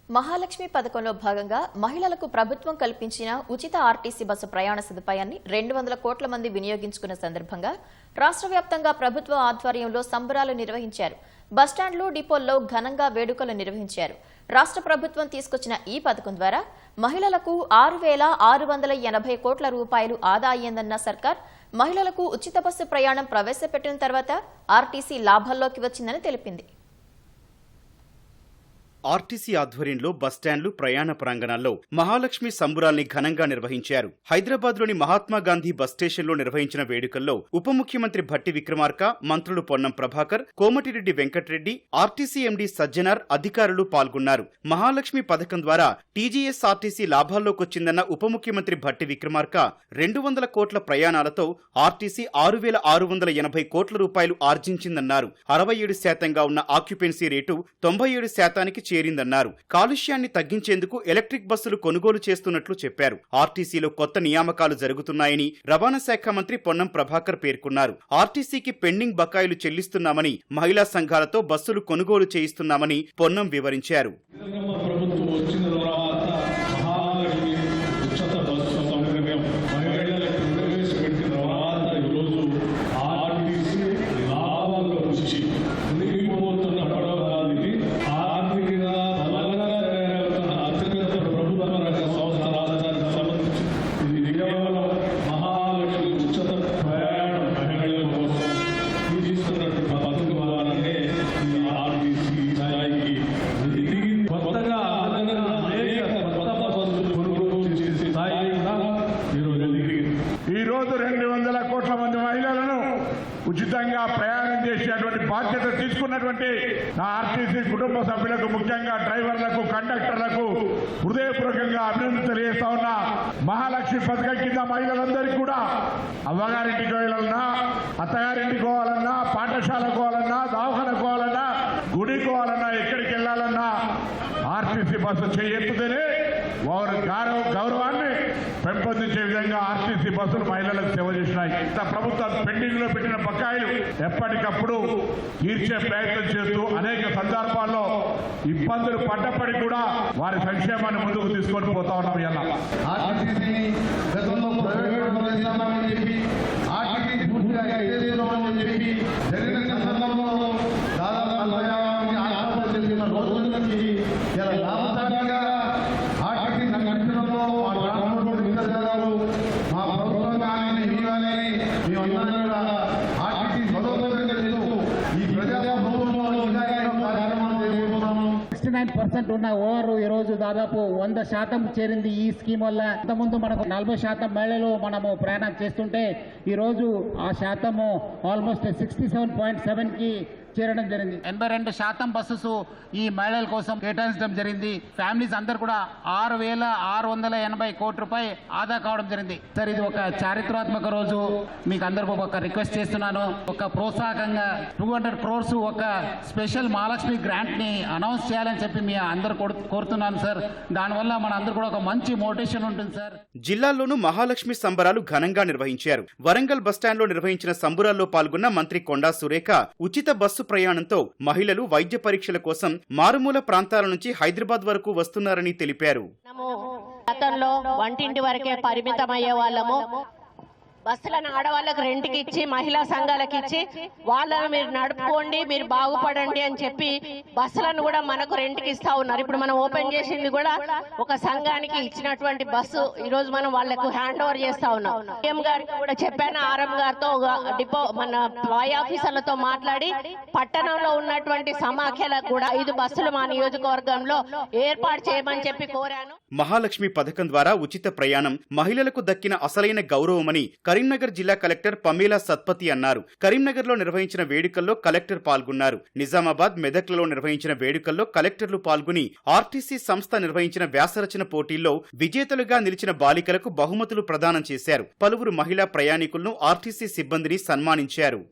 మహాలక్ష్మి పథకంలో భాగంగా మహిళలకు ప్రభుత్వం కల్పించిన ఉచిత ఆర్టీసీ బస్సు ప్రయాణ సదుపాయాన్ని 200 కోట్ల మంది వినియోగించుకున్న సందర్భంగా రాష్ట్ర వ్యాప్తంగా ప్రభుత్వ ఆధ్వర్యంలో సంబరాలు నిర్వహించారు. బస్టాండ్లు, డిపోల్లో ఘనంగా వేడుకలు నిర్వహించారు. రాష్ట్ర ప్రభుత్వం తీసుకొచ్చిన ఈ పథకం ద్వారా మహిళలకు 6,680 కోట్ల రూపాయలు ఆదా అయ్యిందన్న సర్కార్ మహిళలకు ఉచిత బస్సు ప్రయాణం ప్రవేశపెట్టిన తర్వాత ఆర్టీసీ లాభాల్లోకి వచ్చిందని తెలిపింది. ఆర్టీసీ ఆధ్వర్యంలో బస్టాండ్లు, ప్రయాణ ప్రాంగణాల్లో మహాలక్ష్మి సంబురాల్ని ఘనంగా నిర్వహించారు. హైదరాబాద్లోని మహాత్మాగాంధీ బస్ స్టేషన్లో నిర్వహించిన వేడుకల్లో ఉప ముఖ్యమంత్రి భట్టి విక్రమార్క, మంత్రులు పొన్నం ప్రభాకర్, కోమటిరెడ్డి వెంకటరెడ్డి, ఆర్టీసీ ఎండీ సజ్జనార్ అధికారులు పాల్గొన్నారు. మహాలక్ష్మి పథకం ద్వారా టీజీఎస్ఆర్టీసీ లాభాల్లోకొచ్చిందన్న ఉప ముఖ్యమంత్రి భట్టి విక్రమార్క 200 కోట్ల ప్రయాణాలతో ఆర్టీసీ 6,680 కోట్ల రూపాయలు ఆర్జించిందన్నారు. 67% ఉన్న ఆక్యుపెన్సీ రేటు 97% చేరిందన్నారు. కాలుష్యాన్ని తగ్గించేందుకు ఎలక్ట్రిక్ బస్సులు కొనుగోలు చేస్తున్నట్లు చెప్పారు. ఆర్టీసీలో కొత్త నియామకాలు జరుగుతున్నాయని రవాణా శాఖ మంత్రి పొన్నం ప్రభాకర్ పేర్కొన్నారు. ఆర్టీసీకి పెండింగ్ బకాయిలు చెల్లిస్తున్నామని, మహిళా సంఘాలతో బస్సులు కొనుగోలు చేయిస్తున్నామని పొన్నం వివరించారు. ఈరోజు 200 కోట్ల మంది మహిళలను ఉచితంగా ప్రయాణం చేసేటువంటి బాధ్యత తీసుకున్నటువంటి నా ఆర్టీసీ కుటుంబ సభ్యులకు, ముఖ్యంగా డ్రైవర్లకు, కండక్టర్లకు హృదయపూర్వకంగా అభినందన తెలియజేస్తా ఉన్నా. మహాలక్ష్మి పథకం కింద మహిళలందరికీ కూడా అవ్వగారింటికి వెళ్ళాలన్నా, అత్తగారింటికి పోవాలన్నా, పాఠశాలకు పోవాలన్నా, దవాఖానకు పోవాలన్నా, గుడికి పోవాలన్నా, ఎక్కడికి వెళ్ళాలన్నా ఆర్టీసీ బస్సు చేయెత్తుతేనే వారి గౌరవాన్ని పెంపొందించే విధంగా ఆర్టీసీ బస్సులు మహిళలకు సేవ చేసినాయి. ప్రభుత్వం పెండింగ్ లో పెట్టిన బకాయిలు ఎప్పటికప్పుడు తీర్చే ప్రయత్నం చేస్తూ అనేక సందర్భాల్లో ఇబ్బందులు పడ్డప్పటికీ కూడా వారి సంక్షేమాన్ని ముందుకు తీసుకొని పోతా ఉన్నాం. ఇలా ఉన్న ఓవర్ ఈ రోజు దాదాపు 100% చేరింది ఈ స్కీమ్ వల్ల. ఇంతకుముందు మనకు 40% మహిళలు మనము ప్రయాణం చేస్తుంటే ఈ రోజు ఆ శాతము ఆల్మోస్ట్ 67.7కి చేరడం జరిగింది. 82% బస్సెస్ ఈ మహిళల కోసం కేటాయించడం జరిగింది. ఫ్యామిలీస్ అందరు కూడా 6,680 కోట్ల రూపాయలు ఆదా కావడం జరిగింది. సార్, ఇది ఒక చారిత్రాత్మక రోజు. మీకు అందరికీ ఒక రిక్వెస్ట్ చేస్తున్నాను, ఒక ప్రోత్సాహకంగా 200 crores ఒక స్పెషల్ మహాలక్ష్మి గ్రాంట్ ని అనౌన్స్ చేయాలని చెప్పి మీ అందరు కోరుతున్నాను సార్. దానివల్ల మన అందరు కూడా ఒక మంచి మోటివేషన్ ఉంటుంది సార్. జిల్లాల్లోనూ మహాలక్ష్మి సంబరాలు ఘనంగా నిర్వహించారు. వరంగల్ బస్టాండ్లో నిర్వహించిన సంబురాల్లో పాల్గొన్న మంత్రి కొండా సురేఖ ఉచిత బస్సు ప్రయాణంతో మహిళలు వైద్య పరీక్షల కోసం మారుమూల ప్రాంతాల నుంచి హైదరాబాద్ వరకు వస్తున్నారని తెలిపారు. గతంలో వంటింటి వరకే పరిమితమయ్యే వాళ్ళము. బస్సులను ఆడవాళ్ళకు రెంట్కి ఇచ్చి, మహిళా సంఘాలకు ఇచ్చి వాళ్ళను మీరు నడుపుకోండి, మీరు బాగుపడండి అని చెప్పి బస్సులను కూడా మనకు రెంట్కి ఇస్తా ఉన్నారు. ఇప్పుడు మనం ఓపెన్ చేసింది కూడా ఒక సంఘానికి ఇచ్చినటువంటి బస్సు ఈ రోజు మనం వాళ్లకు హ్యాండ్ ఓవర్ చేస్తా ఉన్నాం. సీఎం గారికి కూడా చెప్పాను, ఆర్ఎం గారితో డిపో మన వై ఆఫీసర్లతో మాట్లాడి పట్టణంలో ఉన్నటువంటి సమాఖ్యలకు కూడా 5 బస్సులు మా నియోజకవర్గంలో ఏర్పాటు చేయమని చెప్పి కోరాను. మహాలక్ష్మి పథకం ద్వారా ఉచిత ప్రయాణం మహిళలకు దక్కిన అసలైన గౌరవమని కరీంనగర్ జిల్లా కలెక్టర్ పమేలా సత్పతి అన్నారు. కరీంనగర్లో నిర్వహించిన వేడుకల్లో కలెక్టర్ పాల్గొన్నారు. నిజామాబాద్, మెదక్లలో నిర్వహించిన వేడుకల్లో కలెక్టర్లు పాల్గొని ఆర్టీసీ సంస్థ నిర్వహించిన వ్యాసరచన పోటీల్లో విజేతలుగా నిలిచిన బాలికలకు బహుమతులు ప్రదానం చేశారు. పలువురు మహిళా ప్రయాణికులను, ఆర్టీసీ సిబ్బందిని సన్మానించారు.